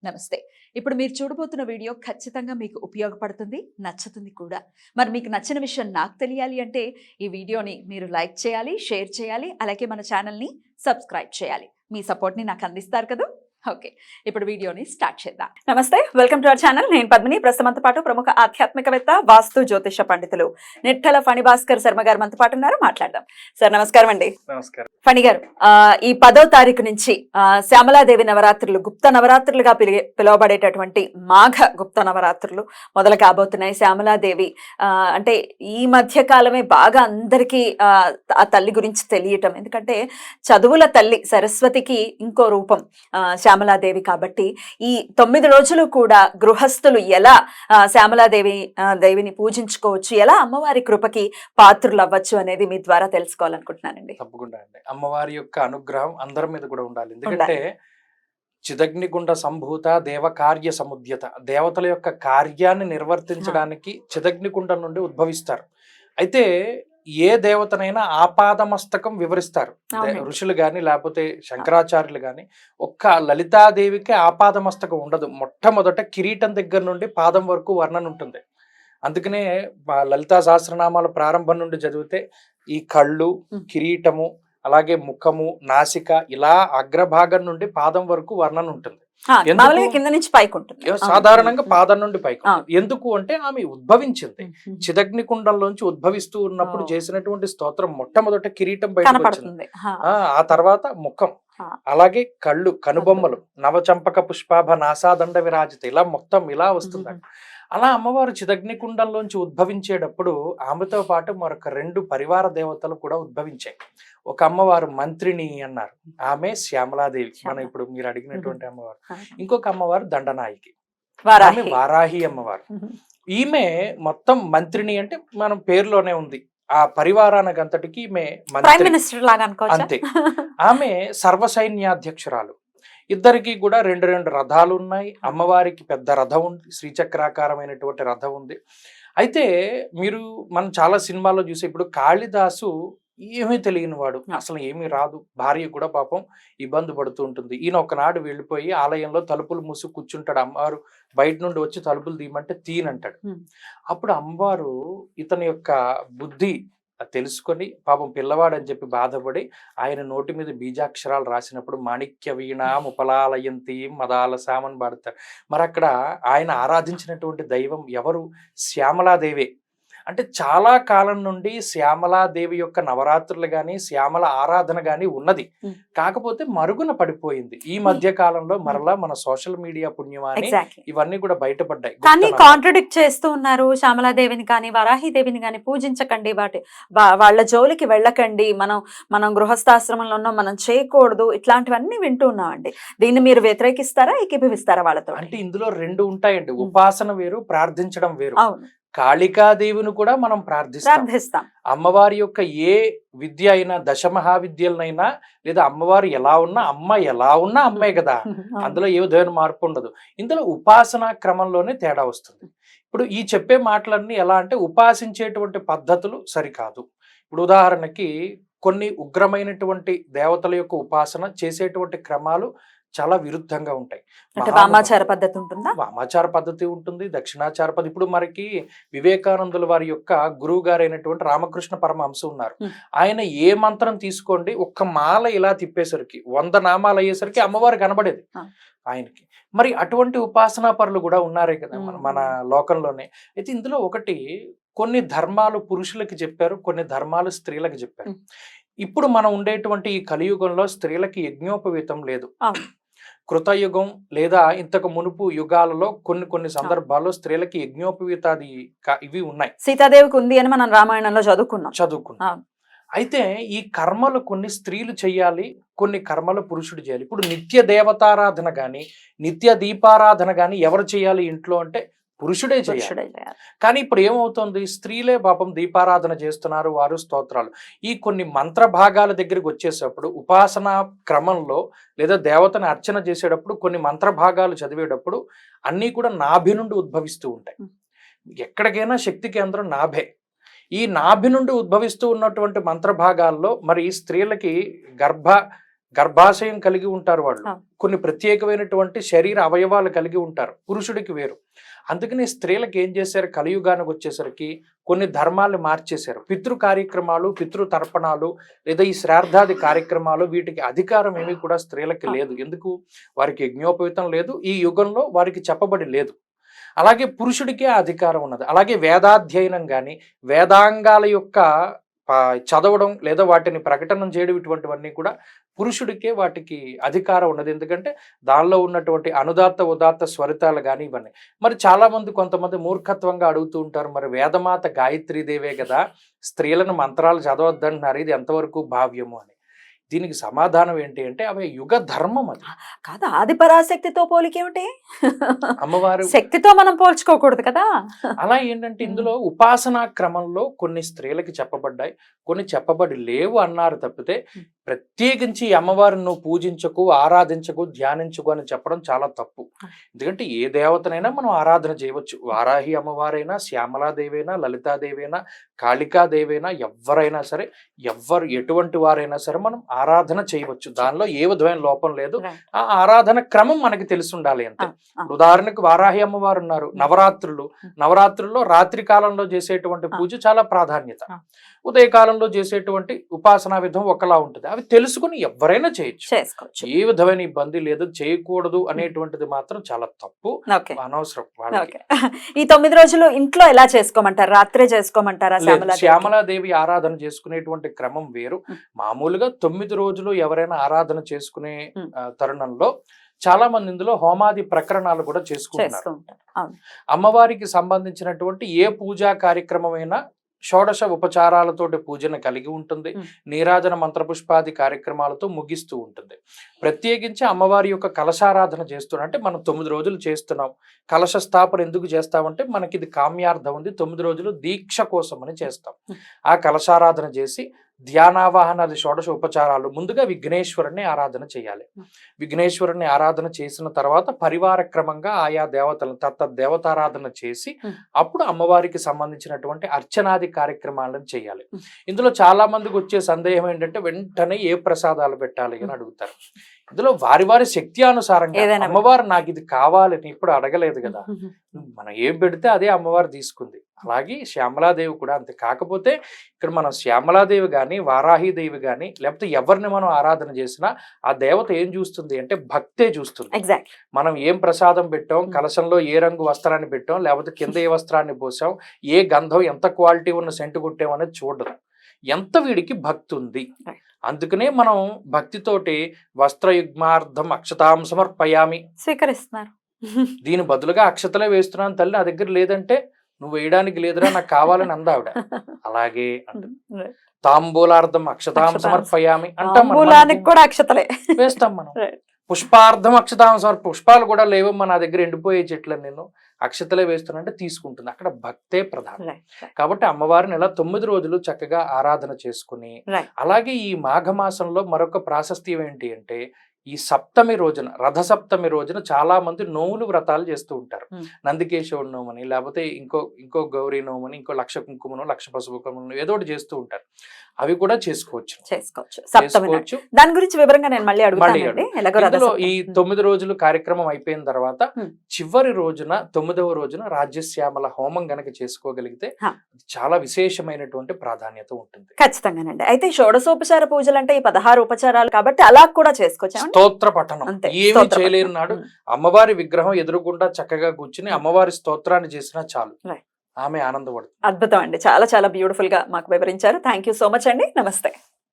నమస్తే. ఇప్పుడు మీరు చూడబోతున్న వీడియో ఖచ్చితంగా మీకు ఉపయోగపడుతుంది, నచ్చుతుంది కూడా. మరి మీకు నచ్చిన విషయం నాకు తెలియాలి అంటే ఈ వీడియోని మీరు లైక్ చేయాలి, షేర్ చేయాలి, అలాగే మన ఛానల్ని సబ్స్క్రైబ్ చేయాలి. మీ సపోర్ట్ని నాకు అందిస్తారు కదా. ఓకే, ఇప్పుడు వీడియోని స్టార్ట్ చేద్దాం. నమస్తే, వెల్కమ్ టు అవర్ ఛానల్. నేను పద్మిని. ప్రస్తుతంతో పాటు ప్రముఖ ఆధ్యాత్మికవేత్త, వాస్తు జ్యోతిష పండితులు నిట్టల ఫణిభాస్కర్ శర్మ గారు మనతో పాటు ఉన్నారు. మాట్లాడదాం. సార్ నమస్కారం అండి. నమస్కారం. ఫణి గారు, ఈ 10వ తారీఖు నుంచి శ్యామలాదేవి నవరాత్రులు, గుప్త నవరాత్రులుగా పిలువబడేటటువంటి మాఘ గుప్త నవరాత్రులు మొదలు కాబోతున్నాయి. శ్యామలాదేవి అంటే ఈ మధ్య కాలమే బాగా అందరికీ ఆ తల్లి గురించి తెలియటం. ఎందుకంటే చదువుల తల్లి సరస్వతికి ఇంకో రూపం శ్యామలాదేవి. కాబట్టి ఈ 9 రోజులు కూడా గృహస్థులు ఎలా దేవిని పూజించుకోవచ్చు, ఎలా అమ్మవారి కృపకి పాత్రులు అవ్వచ్చు అనేది మీ ద్వారా తెలుసుకోవాలనుకుంటున్నానండి. తప్పకుండా అండి. అమ్మవారి యొక్క అనుగ్రహం అందరి మీద కూడా ఉండాలి. ఎందుకంటే చిదగ్నిగుండ సంభూత దేవ కార్య సముద్యత, దేవతల యొక్క కార్యాన్ని నిర్వర్తించడానికి చిదగ్నిగుండం నుండి ఉద్భవిస్తారు. అయితే ఏ దేవతనైనా ఆపాదమస్తకం వివరిస్తారు ఋషులు గాని, లేకపోతే శంకరాచార్యులు గాని. ఒక్క లలితాదేవికి ఆపాదమస్తకం ఉండదు. మొట్టమొదట కిరీటం దగ్గర నుండి పాదం వరకు వర్ణన ఉంటుంది. అందుకనే లలితా సహస్రనామాల ప్రారంభం నుండి చదివితే ఈ కళ్ళు, కిరీటము, అలాగే ముఖము, నాసిక, ఇలా అగ్రభాగం నుండి పాదం వరకు వర్ణన ఉంటుంది. కింద నుంచి పైకి ఉంటుంది. సాధారణంగా పాదం నుండి పైకి. ఎందుకు అంటే ఆమె ఉద్భవించింది చిదగ్నికుండంలోంచి ఉద్భవిస్తూ ఉన్నప్పుడు చేసినటువంటి స్తోత్రం మొట్టమొదట కిరీటం బయటకు వచ్చింది. ఆ తర్వాత ముఖం, అలాగే కళ్ళు, కనుబొమ్మలు, నవచంపక పుష్పాభ నాసాదండ విరాజిత, ఇలా మొత్తం ఇలా వస్తుంది. అలా అమ్మవారు చిదగ్నికుండంలోంచి ఉద్భవించేటప్పుడు ఆమెతో పాటు మరొక 2 పరివార దేవతలు కూడా ఉద్భవించాయి. ఒక అమ్మవారు మంత్రిని అన్నారు, ఆమె శ్యామలాదేవి, మనం ఇప్పుడు మీరు అడిగినటువంటి అమ్మవారు. ఇంకొక అమ్మవారు దండనాయికి, ఆమె వారాహి అమ్మవారు. ఈమె మొత్తం మంత్రిని అంటే మనం పేరులోనే ఉంది. ఆ పరివారానికి అంతటికి ఈమె అంతే. ఆమె సర్వసైన్యాధ్యక్షురాలు. ఇద్దరికి కూడా 2 రథాలు ఉన్నాయి. అమ్మవారికి పెద్ద రథం ఉంది, శ్రీచక్రాకారమైనటువంటి రథం ఉంది. అయితే మనం చాలా సినిమాల్లో చూసే, ఇప్పుడు కాళిదాసు ఏమీ తెలియని వాడు, అసలు ఏమీ రాదు, భార్య కూడా పాపం ఇబ్బంది పడుతూ ఉంటుంది. ఈయన ఒకనాడు వెళ్ళిపోయి ఆలయంలో తలుపులు మూసి కూర్చుంటాడు. అమ్మవారు బయట నుండి వచ్చి తలుపులు తీయమంటే తీయనంటాడు. అప్పుడు అమ్మవారు ఇతని యొక్క బుద్ధి తెలుసుకొని పాపం పిల్లవాడని చెప్పి బాధపడి ఆయన నోటి మీద బీజాక్షరాలు రాసినప్పుడు మాణిక్య వీణ ముపలాలయంతి మదాల సామని పాడతారు. మరి అక్కడ ఆయన ఆరాధించినటువంటి దైవం ఎవరు? శ్యామలాదేవే. అంటే చాలా కాలం నుండి శ్యామలాదేవి యొక్క నవరాత్రులు గాని, శ్యామల ఆరాధన గాని ఉన్నది. కాకపోతే మరుగున పడిపోయింది. ఈ మధ్య కాలంలో మరలా మన సోషల్ మీడియా పుణ్యమాని ఇవన్నీ కూడా బయటపడ్డాయి. కానీ కాంట్రడిక్ట్ చేస్తూ ఉన్నారు. శ్యామలాదేవిని కానీ, వరాహిదేవిని కానీ పూజించకండి, వాళ్ళ జోలికి వెళ్ళకండి, మనం గృహస్థాశ్రమంలో ఉన్నాం, మనం చేయకూడదు, ఇట్లాంటివన్నీ వింటూ ఉన్నామండి. దీన్ని మీరు వ్యతిరేకిస్తారా, ఏకీభవిస్తారా వాళ్ళతో? అంటే ఇందులో 2 ఉంటాయండి. ఉపాసన వేరు, ప్రార్థించడం వేరు. కాళికాదేవిని కూడా మనం ప్రార్థిస్తాం. అమ్మవారి యొక్క ఏ విద్య అయినా, దశమహావిద్యలనైనా, లేదా అమ్మవారు ఎలా ఉన్నా అమ్మ ఎలా ఉన్నా అమ్మే కదా, అందులో ఏ విధమైన మార్పు ఉండదు. ఇందులో ఉపాసనా క్రమంలోనే తేడా వస్తుంది. ఇప్పుడు ఈ చెప్పే మాటలన్నీ ఎలా అంటే ఉపాసించేటువంటి పద్ధతులు సరికాదు. ఇప్పుడు ఉదాహరణకి కొన్ని ఉగ్రమైనటువంటి దేవతల యొక్క ఉపాసన చేసేటువంటి క్రమాలు చాలా విరుద్ధంగా ఉంటాయి. వామాచార పద్ధతి ఉంటుందా? వామాచార పద్ధతి ఉంటుంది, దక్షిణాచార పద్ధతి. ఇప్పుడు మనకి వివేకానందుల వారి యొక్క గురువు గారైనటువంటి రామకృష్ణ పరమహంస ఉన్నారు. ఆయన ఏ మంత్రం తీసుకోండి, ఒక్క మాల ఇలా తిప్పేసరికి 100 నామాలు అయ్యేసరికి అమ్మవారు కనబడేది ఆయనకి. మరి అటువంటి ఉపాసనా పరులు కూడా ఉన్నారే కదా మన లోకంలోనే. అయితే ఇందులో ఒకటి, కొన్ని ధర్మాలు పురుషులకి చెప్పారు, కొన్ని ధర్మాలు స్త్రీలకు చెప్పారు. ఇప్పుడు మనం ఉండేటువంటి ఈ కలియుగంలో స్త్రీలకి యజ్ఞోపవీతం లేదు. కృతయుగం లేదా ఇంతకు మునుపు యుగాలలో కొన్ని సందర్భాల్లో స్త్రీలకి యజ్ఞోపవీతాది ఇవి ఉన్నాయి. సీతాదేవికి ఉంది అని మనం రామాయణంలో చదువుకున్నాం. అయితే ఈ కర్మలు కొన్ని స్త్రీలు చెయ్యాలి, కొన్ని కర్మలు పురుషుడు చేయాలి. ఇప్పుడు నిత్య దేవతారాధన గాని, నిత్య దీపారాధన గాని ఎవరు చేయాలి ఇంట్లో అంటే పురుషుడే చేయాలి. కానీ ఇప్పుడు ఏమవుతుంది, స్త్రీలే పాపం దీపారాధన చేస్తున్నారు, వారు స్తోత్రాలు. ఈ కొన్ని మంత్ర భాగాల దగ్గరికి వచ్చేటప్పుడు ఉపాసనా క్రమంలో లేదా దేవతను అర్చన చేసేటప్పుడు కొన్ని మంత్ర భాగాలు చదివేటప్పుడు అన్నీ కూడా నాభి నుండి ఉద్భవిస్తూ ఉంటాయి. ఎక్కడికైనా శక్తి కేంద్రం నాభే. ఈ నాభి నుండి ఉద్భవిస్తూ ఉన్నటువంటి మంత్ర భాగాల్లో మరి స్త్రీలకి గర్భాశయం కలిగి ఉంటారు వాళ్ళు, ఆ. కొన్ని ప్రత్యేకమైనటువంటి శరీర అవయవాలు కలిగి ఉంటారు, పురుషుడికి వేరు. అందుకని స్త్రీలకు ఏం చేశారు, కలియుగానికి వచ్చేసరికి కొన్ని ధర్మాలు మార్చేశారు. పితృ కార్యక్రమాలు, పితృ తర్పణాలు లేదా ఈ శ్రాద్ధాది కార్యక్రమాలు వీటికి అధికారం ఏమీ కూడా స్త్రీలకి లేదు. ఎందుకు? వారికి యజ్ఞోపవీతం లేదు, ఈ యుగంలో వారికి చెప్పబడి లేదు. అలాగే పురుషుడికే అధికారం ఉన్నది. అలాగే వేదాధ్యయనం కానీ, వేదాంగాల యొక్క చదవడం లేదా వాటిని ప్రకటన చేయడం ఇటువంటివన్నీ కూడా పురుషుడికే వాటికి అధికారం ఉన్నది. ఎందుకంటే దానిలో ఉన్నటువంటి అనుదాత్త ఉదాత్త స్వరితాలు కానీ ఇవన్నీ. మరి చాలా మంది కొంతమంది మూర్ఖత్వంగా అడుగుతూ ఉంటారు, మరి వేదమాత గాయత్రీదేవే కదా స్త్రీలను మంత్రాలు చదవద్దంటున్నారు, ఇది ఎంతవరకు భావ్యము అని. దీనికి సమాధానం ఏంటి అంటే అవి యుగ ధర్మం. అది కాదు, ఆది పరాశక్తితో పోలికేమిటి? అమ్మవారు శక్తితో మనం పోల్చుకోకూడదు కదా. అలా ఏంటంటే ఇందులో ఉపాసనా క్రమంలో కొన్ని స్త్రీలకి చెప్పబడ్డాయి, కొన్ని చెప్పబడి లేవు అన్నారు తప్పితే ప్రత్యేకించి అమ్మవారిని నువ్వు పూజించకు, ఆరాధించకు, ధ్యానించకు అని చెప్పడం చాలా తప్పు. ఎందుకంటే ఏ దేవతనైనా మనం ఆరాధన చేయవచ్చు. వారాహి అమ్మవారైనా, శ్యామలాదేవైనా, లలితాదేవైనా, కాళికాదేవైనా, ఎవరైనా సరే, ఎవ్వరు ఎటువంటి వారైనా సరే మనం ఆరాధన చేయవచ్చు. దానిలో ఏ విధమైన లోపం లేదు. ఆ ఆరాధన క్రమం మనకి తెలిసి ఉండాలి అంతే. ఉదాహరణకు వారాహి అమ్మవారు ఉన్నారు, నవరాత్రుల్లో రాత్రి కాలంలో చేసేటువంటి పూజ చాలా ప్రాధాన్యత, ఉదయకాలంలో చేసేటువంటి ఉపాసనా విధం ఒకలా ఉంటుంది. అవి తెలుసుకుని ఎవరైనా చేయొచ్చు, ఏ విధమైన ఇబ్బంది లేదు. చేయకూడదు అనేటువంటిది మాత్రం చాలా తప్పు, అనవసరం. ఈ 9 రోజులు ఇంట్లో ఎలా చేసుకోమంటారు? రాత్రే చేసుకోమంటారా? శ్యామలాదేవి ఆరాధన చేసుకునేటువంటి క్రమం వేరు. మామూలుగా 9 రోజులు ఎవరైనా ఆరాధన చేసుకునే తరుణంలో చాలా మంది ఇందులో హోమాది ప్రకరణాలు కూడా చేసుకుంటున్నారు. అమ్మవారికి సంబంధించినటువంటి ఏ పూజా కార్యక్రమమైనా షోడశ ఉపచారాలతోటి పూజను కలిగి ఉంటుంది, నీరాజన మంత్రపుష్పాది కార్యక్రమాలతో ముగిస్తూ ఉంటుంది. ప్రత్యేకించి అమ్మవారి యొక్క కలశారాధన చేస్తున్నాం అంటే మనం 9 రోజులు చేస్తున్నాం. కలశ స్థాపన ఎందుకు చేస్తామంటే మనకి ఇది కామ్యార్థం ఉంది, 9 రోజులు దీక్ష కోసం అని చేస్తాం. ఆ కలశారాధన చేసి ధ్యానావాహనాది షోడశ ఉపచారాలు ముందుగా విఘ్నేశ్వరుని ఆరాధన చేయాలి. విఘ్నేశ్వరుని ఆరాధన చేసిన తర్వాత పరివార క్రమంగా ఆయా దేవతలను దేవతారాధన చేసి అప్పుడు అమ్మవారికి సంబంధించినటువంటి అర్చనాది కార్యక్రమాలను చేయాలి. ఇందులో చాలా మందికి వచ్చే సందేహం ఏంటంటే వెంటనే ఏ ప్రసాదాలు పెట్టాలి అని అడుగుతారు. ఇందులో వారి వారి శక్తి అనుసారంగా అమ్మవారు నాకు ఇది కావాలని ఇప్పుడు అడగలేదు కదా, మనం ఏం పెడితే అదే అమ్మవారు తీసుకుంది. అలాగే శ్యామలాదేవి కూడా అంతే. కాకపోతే ఇక్కడ మనం శ్యామలాదేవి కానీ, వారాహిదేవి కానీ, లేకపోతే ఎవరిని మనం ఆరాధన చేసినా ఆ దేవత ఏం చూస్తుంది అంటే భక్తే చూస్తుంది. మనం ఏం ప్రసాదం పెట్టాం, కలశంలో ఏ రంగు వస్త్రాన్ని పెట్టాం, లేకపోతే కింద ఏ వస్త్రాన్ని పోసాం, ఏ గంధం ఎంత క్వాలిటీ ఉన్న సెంటు కొట్టాం అనేది చూడదు, ఎంత వీడికి భక్తి ఉంది. అందుకనే మనం భక్తితోటి వస్త్రయుగ్మార్థం అక్షతాం సమర్పయామి స్వీకరిస్తున్నారు. దీని బదులుగా అక్షతలే వేస్తున్నాను తల్లి, నా దగ్గర లేదంటే నువ్వు వేయడానికి లేదురా, నాకు కావాలని అందావిడ. అలాగే తాంబూలార్థం అక్షతాం సమర్పయామి అంటాం, కూడా అక్షతలే వేస్తాం మనం. పుష్పార్థం అక్షతాం పుష్పాలు కూడా లేవమ్మా నా దగ్గర, ఎండిపోయే చెట్లను నేను అక్షతలే వేస్తున్నా అంటే తీసుకుంటుంది. అక్కడ భక్తే ప్రధానం. కాబట్టి అమ్మవారిని ఇలా 9 రోజులు చక్కగా ఆరాధన చేసుకుని, అలాగే ఈ మాఘమాసంలో మరొక ప్రాశస్త్యం ఏంటి అంటే ఈ సప్తమి రోజున, రథ సప్తమి రోజున చాలా మంది నోములు వ్రతాలు చేస్తూ ఉంటారు. నందికేశ్వరుడు నోమని, లేకపోతే ఇంకో గౌరీ నోమని, ఇంకో లక్ష కుంకుమను, లక్ష పసుపు కుంకుమను ఏదో ఒకటి చేస్తూ ఉంటారు. అవి కూడా చేసుకోవచ్చు. దాని గురించి వివరంగా నేను మళ్ళీ అడుగుతాను. ఈ 9 రోజులు కార్యక్రమం అయిపోయిన తర్వాత చివరి రోజున 9వ రోజున రాజ్యశ్యామల హోమం గనక చేసుకోగలిగితే చాలా విశేషమైనటువంటి ప్రాధాన్యత ఉంటుంది. ఖచ్చితంగానండి. అయితే షోడశోపచార పూజలు అంటే ఈ 16 ఉపచారాలు కాబట్టి అలా కూడా చేసుకోవచ్చు. స్తోత్ర పఠనం ఏమీ చేయలేరు నాడు అమ్మవారి విగ్రహం ఎదురుగుండా చక్కగా కూర్చుని అమ్మవారి స్తోత్రాన్ని చేసినా చాలు, ఆమె ఆనందపడుతుంది. అద్భుతం అండి. చాలా చాలా బ్యూటిఫుల్ గా మాకు వివరించారు. థ్యాంక్ యూ సో మచ్ అండి. నమస్తే.